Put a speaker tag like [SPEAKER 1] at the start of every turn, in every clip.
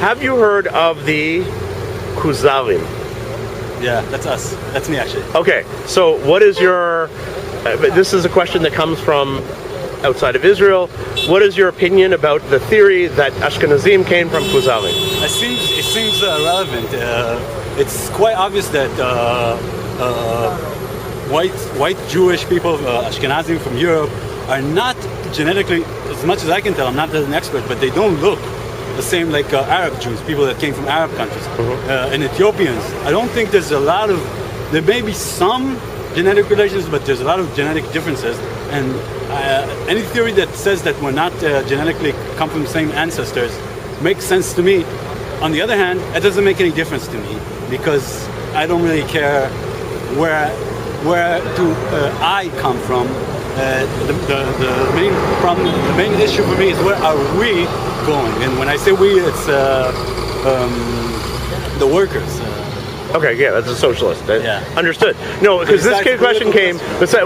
[SPEAKER 1] Have you heard of the Kuzalim?
[SPEAKER 2] Yeah, that's us. That's me, actually.
[SPEAKER 1] Okay, so what is your... this is a question that comes from outside of Israel. What is your opinion about the theory that Ashkenazim came from Kuzalim?
[SPEAKER 2] It seems relevant. It's quite obvious that white Jewish people, Ashkenazim from Europe, are not genetically, as much as I can tell, I'm not an expert, but they don't look the same like Arab Jews, people that came from Arab countries, and Ethiopians. I don't think there's a lot of, there may be some genetic relations, but there's a lot of genetic differences. And any theory that says that we're not genetically come from the same ancestors makes sense to me. On the other hand, it doesn't make any difference to me because I don't really care where I come from. The main problem, the main issue for me is where are we going? And when I say we, it's the workers.
[SPEAKER 1] Okay, yeah, that's a socialist.
[SPEAKER 2] Yeah.
[SPEAKER 1] Understood. No, because this question came,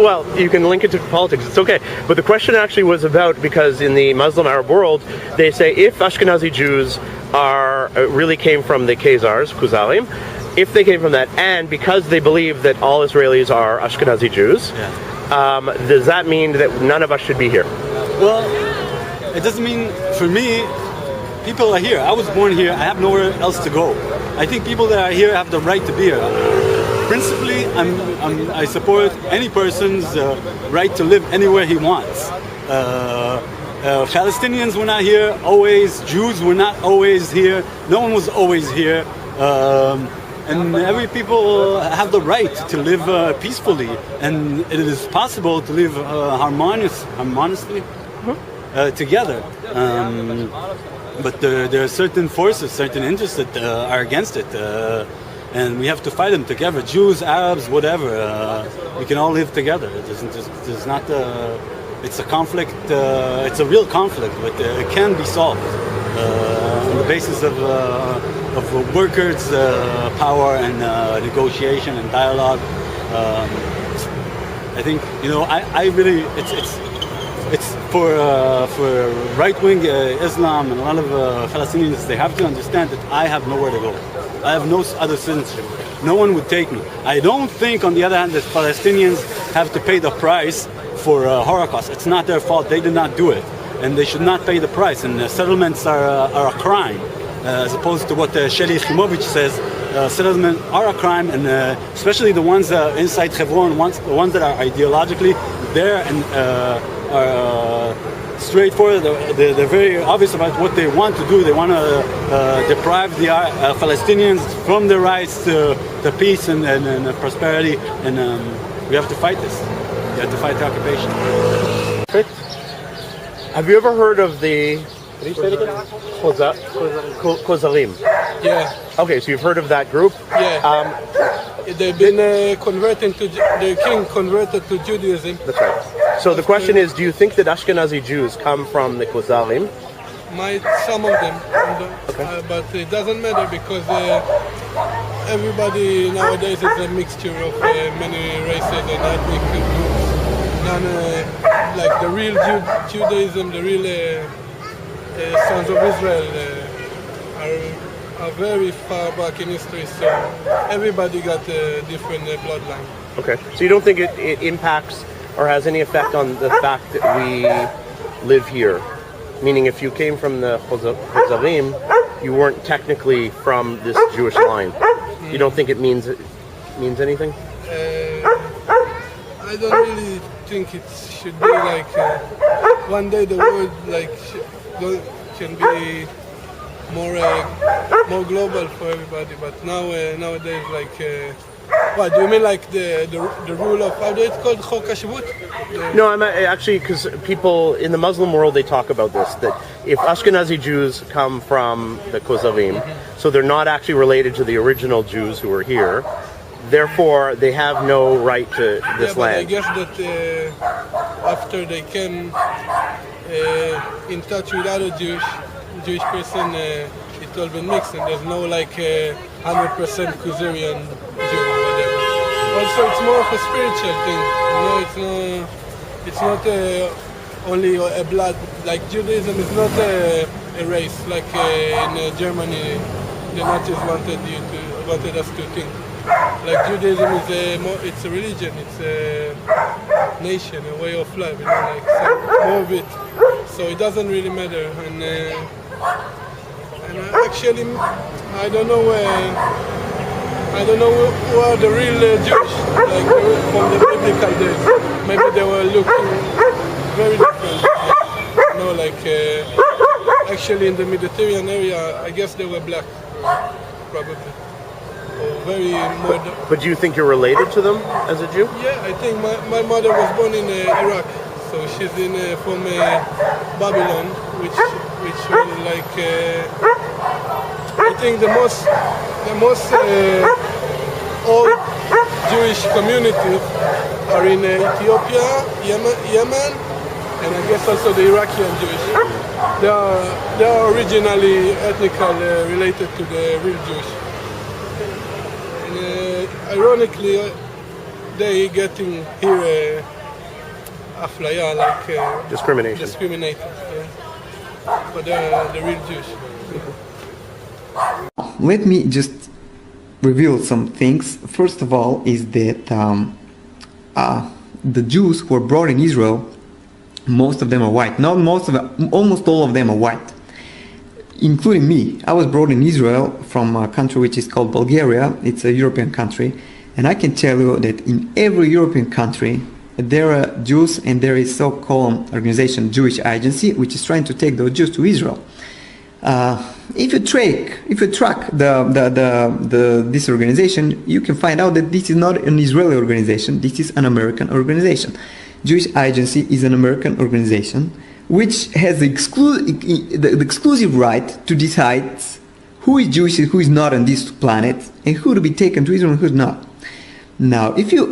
[SPEAKER 1] well, you can link it to politics, it's okay. But the question actually was about, because in the Muslim Arab world, they say if Ashkenazi Jews really came from the Khazars, Kuzalim, if they came from that, and because they believe that all Israelis are Ashkenazi Jews, does that mean that none of us should be here?
[SPEAKER 2] Well, it doesn't mean, for me, people are here. I was born here. I have nowhere else to go. I think people that are here have the right to be here. Principally, I support any person's right to live anywhere he wants. Palestinians were not here always. Jews were not always here. No one was always here. And every people have the right to live peacefully, and it is possible to live harmoniously together. But there are certain forces, certain interests that are against it, and we have to fight them together. Jews, Arabs, whatever. We can all live together. It's not. It's a conflict. It's a real conflict, but it can be solved on the basis of workers' power and negotiation and dialogue. I think I really it's for right-wing Islam and a lot of Palestinians. They have to understand that I have nowhere to go. I have no other citizenship. No one would take me. I don't think, on the other hand, that Palestinians have to pay the price for Holocaust. It's not their fault. They did not do it, and they should not pay the price. And settlements are a crime, as opposed to what Sheli Yefimowitz says. Settlements are a crime, and especially the ones inside Hebron, the ones that are ideologically there and are straightforward. They're very obvious about what they want to do. They want to deprive the Palestinians from their rights to peace and prosperity, and we have to fight this. We have to fight the occupation.
[SPEAKER 1] Have you ever heard of the... What do you say it again? Kuzalim.
[SPEAKER 3] Yeah.
[SPEAKER 1] Okay, so you've heard of that group?
[SPEAKER 3] Yeah. They've been converted to... The king converted to Judaism.
[SPEAKER 1] That's right. So the question is, do you think that Ashkenazi Jews come from the Kuzalim?
[SPEAKER 3] Some of them. Okay. But it doesn't matter because everybody nowadays is a mixture of many races and ethnic groups. None, like the real Judaism, the real sons of Israel are very far back in history, so everybody got a different bloodline.
[SPEAKER 1] Okay, so you don't think it impacts or has any effect on the fact that we live here? Meaning if you came from the Kuzalim, you weren't technically from this Jewish line. You don't think it means anything?
[SPEAKER 3] I don't really think it should be like one day the world can be more global for everybody. But nowadays, what do you mean? Like the rule of how do it's called Chok HaShavut?
[SPEAKER 1] No, I'm actually, because people in the Muslim world, they talk about this, that if Ashkenazi Jews come from the Kuzalim, so they're not actually related to the original Jews who were here, therefore they have no right to this land.
[SPEAKER 3] I guess that after they came in touch with other Jewish person, it all been mixed, and there's no 100% Khazarian Jew or whatever. Also, it's more of a spiritual thing. It's not only a blood. Like Judaism is not a race. Like in Germany, the Nazis wanted us to think. Like Judaism is it's a religion. It's a nation, a way of life. You know, like more of it. So it doesn't really matter. And actually, I don't know who are the real Jewish, like from the biblical days. Maybe they were looking very different. You know, like actually in the Mediterranean area, I guess they were black, probably. Or very modern.
[SPEAKER 1] But do you think you're related to them as a Jew?
[SPEAKER 3] Yeah, I think my mother was born in Iraq, so she's from Babylon, which was like I think the most old Jewish communities are in Ethiopia, Yemen, and I guess also the Iraqi Jewish. They are originally ethnically related to the real Jewish. And ironically, they getting here aflaya, like discriminated. Yeah. But they are the real Jewish.
[SPEAKER 4] Let me just reveal some things. First of all, is that the Jews who are brought in Israel, most of them are white. Not most of them, almost all of them are white, including me. I was brought in Israel from a country which is called Bulgaria. It's a European country, and I can tell you that in every European country there are Jews, and there is so-called organization Jewish Agency, which is trying to take those Jews to Israel. If you track this organization, you can find out that this is not an Israeli organization. This is an American organization. Jewish Agency is an American organization which has the exclusive right to decide who is Jewish and who is not on this planet, and who to be taken to Israel and who's not. Now, if you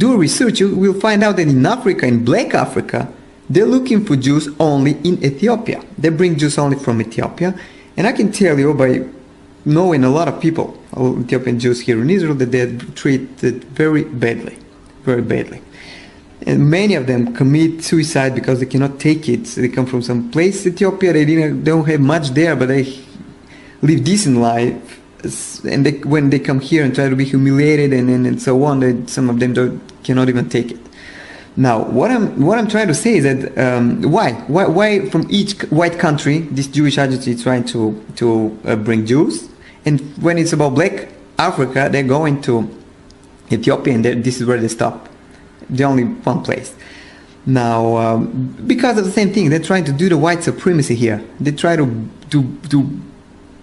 [SPEAKER 4] do research, you will find out that in Africa, in Black Africa, they're looking for Jews only in Ethiopia. They bring Jews only from Ethiopia. And I can tell you by knowing a lot of people, Ethiopian Jews here in Israel, that they're treated very badly. Very badly. And many of them commit suicide because they cannot take it. So they come from some place, Ethiopia, they don't have much there, but they live decent life. And when they come here and try to be humiliated and so on, some of them cannot even take it. Now, what I'm trying to say is that why from each white country this Jewish agency is trying to bring Jews, and when it's about Black Africa, they're going to Ethiopia, and this is where they stop. The only one place. Now, because of the same thing, they're trying to do the white supremacy here. They try to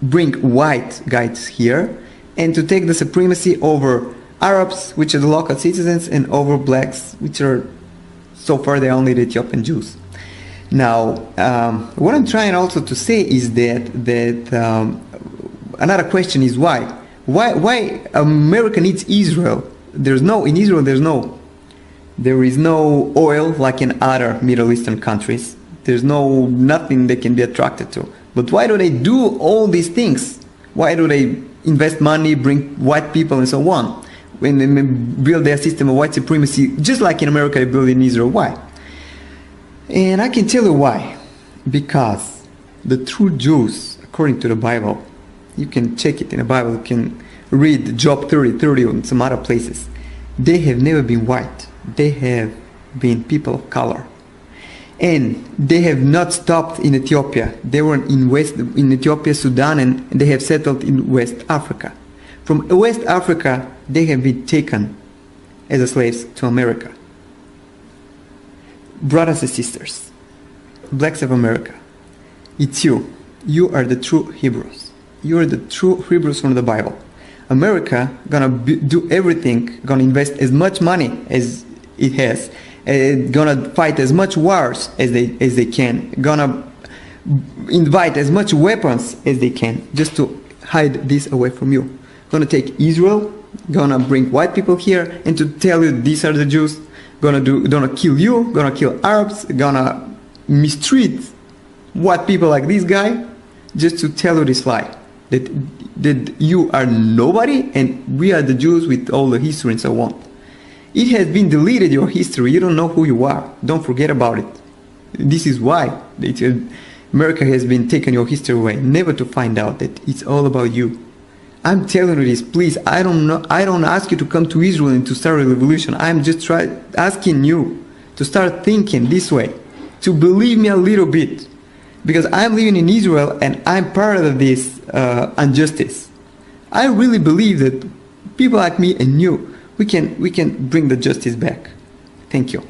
[SPEAKER 4] bring white guys here and to take the supremacy over Arabs, which are the local citizens, and over blacks, which are so far they're only the Ethiopian Jews. Now, what I'm trying also to say is that another question is why America needs Israel. In Israel there is no oil like in other Middle Eastern countries. There's nothing they can be attracted to. But why do they do all these things? Why do they invest money, bring white people and so on? When they build their system of white supremacy, just like in America they build in Israel. Why? And I can tell you why. Because the true Jews, according to the Bible, you can check it in the Bible, you can read Job 30:30 and some other places. They have never been white. They have been people of color. And they have not stopped in Ethiopia. They were in Ethiopia, Sudan, and they have settled in West Africa. From West Africa, they have been taken as slaves to America. Brothers and sisters, blacks of America, it's you. You are the true Hebrews. You are the true Hebrews from the Bible. America gonna do everything, gonna invest as much money as it has, gonna fight as much wars as they can, gonna invite as much weapons as they can, just to hide this away from you. Gonna take Israel, gonna bring white people here, and to tell you these are the Jews, gonna kill you, gonna kill Arabs, gonna mistreat white people like this guy, just to tell you this lie, that you are nobody and we are the Jews with all the history and so on. It has been deleted, your history. You don't know who you are. Don't forget about it. This is why America has been taking your history away, never to find out that it's all about you. I'm telling you this, please. I don't ask you to come to Israel and to start a revolution. I'm just asking you to start thinking this way, to believe me a little bit, because I'm living in Israel and I'm part of this injustice. I really believe that people like me and you, we can bring the justice back. Thank you.